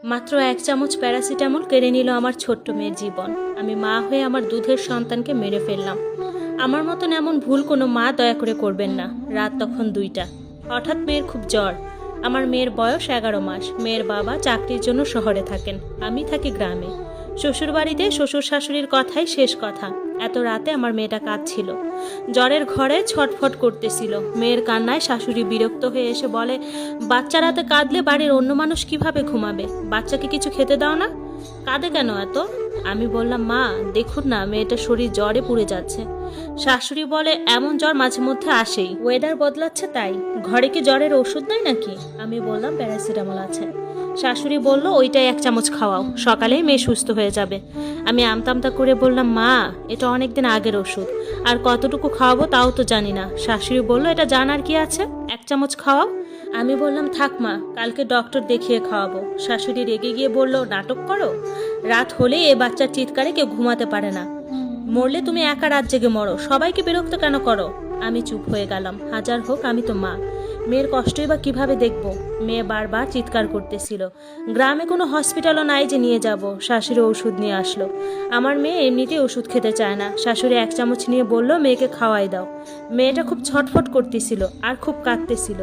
মাত্র 1 চামচ প্যারাসিটামল কেড়ে নিল আমার ছোট্ট মেয়ের জীবন। আমি মা হয়ে আমার দুধের সন্তানকে মেরে ফেললাম। আমার মতন এমন ভুল কোনো মা দয়া করে করবেন না। রাত তখন 2টা। হঠাৎ মেয়ের খুব জ্বর। আমার মেয়ের বয়স 11 মাস। মেয়ের বাবা চাকরির জন্য শহরে থাকেন, আমি থাকি গ্রামে। শ্বশুরবাড়িতে শ্বশুর শাশুড়ির কথাই শেষ কথা। এত রাতে আমার মেয়েটা কাঁদছিল, জ্বরের ঘরে ছটফট করতেছিল। মেয়ের কান্নায় শাশুড়ি বিরক্ত হয়ে এসে বলে, বাচ্চা রাতে কাঁদলে বাড়ির অন্য মানুষ কিভাবে ঘুমাবে? বাচ্চাকে কিছু খেতে দাও না? কাঁদে কেন এত? আমি বললাম, মা দেখুন না, মেয়েটার শরীর জ্বরে পুড়ে যাচ্ছে। শাশুড়ি বলে, এমন জ্বর মাঝে মধ্যে আসেই, ওয়েদার বদলাচ্ছে তাই। ঘরে কি জ্বরের ওষুধ নাই নাকি? আমি বললাম, প্যারাসিটামল আছে। শাশুড়ি বলল, ওইটাই 1 চামচ খাওয়াও, সকালেই মেয়ে সুস্থ হয়ে যাবে। আমি আমতামতা করে বললাম, মা এটা অনেকদিন আগের ওষুধ, আর কতটুকু খাওয়াবো তাও তো জানি না। শাশুড়ি বলল, এটা জানার কি আছে, 1 চামচ খাওয়াও। আমি বললাম, থাক মা, কালকে ডক্টর দেখিয়ে খাওয়াবো। শাশুড়ি রেগে গিয়ে বলল, নাটক করো? রাত হলেই এ বাচ্চার চিৎকারে কেউ ঘুমাতে পারে না। মরলে তুমি একা রাত জেগে মরো, সবাইকে বিরক্ত কেন করো? আমি চুপ হয়ে গেলাম। হাজার হোক আমি তো মা, মেয়ের কষ্টই বা কিভাবে দেখব? মেয়ে বারবার চিৎকার করতেছিল। গ্রামে কোনো হসপিটালও নাই যে নিয়ে যাব। শাশুড়ি ওষুধ নিয়ে আসলো। আমার মেয়ে এমনিতেই ওষুধ খেতে চায় না। শাশুড়ি 1 চামচ নিয়ে বলল, মেয়েকে খাওয়াই দাও। মেয়েটা খুব ছটফট করতেছিল আর খুব কাঁদতেছিল।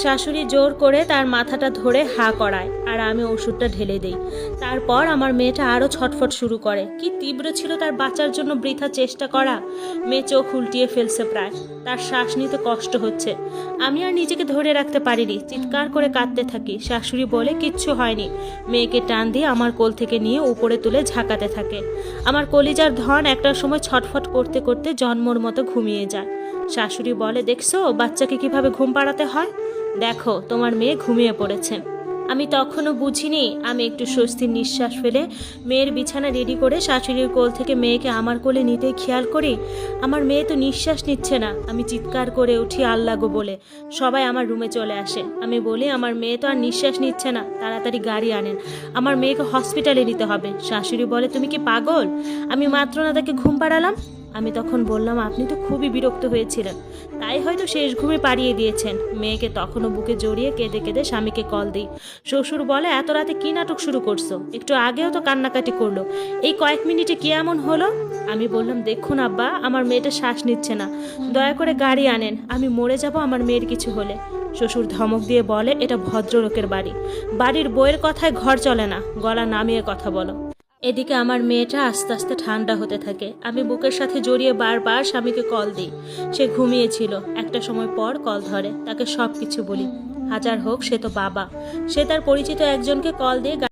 শাশুড়ি জোর করে তার মাথাটা ধরে হা করায়, আর আমি ওষুধটা ঢেলে দেই। তারপর আমার মেয়েটা আরও ছটফট শুরু করে। কি তীব্র ছিল তার বাঁচার জন্য বৃথা চেষ্টা করা। মেয়ে চোখ উল্টিয়ে ফেলছে প্রায়, তার শ্বাস নিতে কষ্ট হচ্ছে। আমি আর নিজেকে ধরে রাখতে পারিনি, চিৎকার করে কাঁদতে থাকি। শাশুড়ি বলে, কিচ্ছু হয়নি। মেয়েকে টান দিয়ে আমার কোল থেকে নিয়ে উপরে তুলে ঝাঁকাতে থাকে। আমার কলিজার ধন একটা সময় ছটফট করতে করতে জন্মর মতো ঘুমিয়ে যায়। শাশুড়ি বলে, দেখছো বাচ্চাকে কিভাবে ঘুম পাড়াতে হয়? দেখো তোমার মেয়ে ঘুমিয়ে পড়েছে। আমি তখনও বুঝিনি। আমি একটু স্বস্তির নিঃশ্বাস ফেলে মেয়ের বিছানা রেডি করে শাশুড়ির কোল থেকে মেয়েকে আমার কোলে নিতেই খেয়াল করি, আমার মেয়ে তো নিঃশ্বাস নিচ্ছে না। আমি চিৎকার করে উঠি, আল্লাহ গো বলে। সবাই আমার রুমে চলে আসে। আমি বলি, আমার মেয়ে তো আর নিঃশ্বাস নিচ্ছে না, তাড়াতাড়ি গাড়ি আনেন, আমার মেয়েকে হসপিটালে নিতে হবে। শাশুড়ি বলে, তুমি কি পাগল? আমি মাত্র না তাকে ঘুম পাড়ালাম। আমি তখন বললাম, আপনি তো খুবই বিরক্ত হয়েছিলেন, তাই হয়তো শেষ ঘুমে পাড়িয়ে দিয়েছেন। মেয়েকে তখনও বুকে জড়িয়ে কেঁদে কেঁদে স্বামীকে কল দিই। শ্বশুর বলে, এত রাতে কি নাটক শুরু করছো? একটু আগেও তো কান্নাকাটি করলো, এই কয়েক মিনিটে কি এমন হলো? আমি বললাম, দেখুন আব্বা, আমার মেয়েটা শ্বাস নিচ্ছে না, দয়া করে গাড়ি আনেন, আমি মরে যাব আমার মেয়ের কিছু হলে। শ্বশুর ধমক দিয়ে বলে, এটা ভদ্রলোকের বাড়ি, বাড়ির বইয়ের কথায় ঘর চলে না, গলা নামিয়ে কথা বলো। এদিকে আমার মেয়েটা আস্তে আস্তে ঠান্ডা হতে থাকে। আমি বুকের সাথে জড়িয়ে বারবার স্বামীকে কল দিই। সে ঘুমিয়েছিল। একটা সময় পর কল ধরে, তাকে সব কিছু বলি। হাজার হোক সে তো বাবা। সে তার পরিচিত একজনকে কল দিয়ে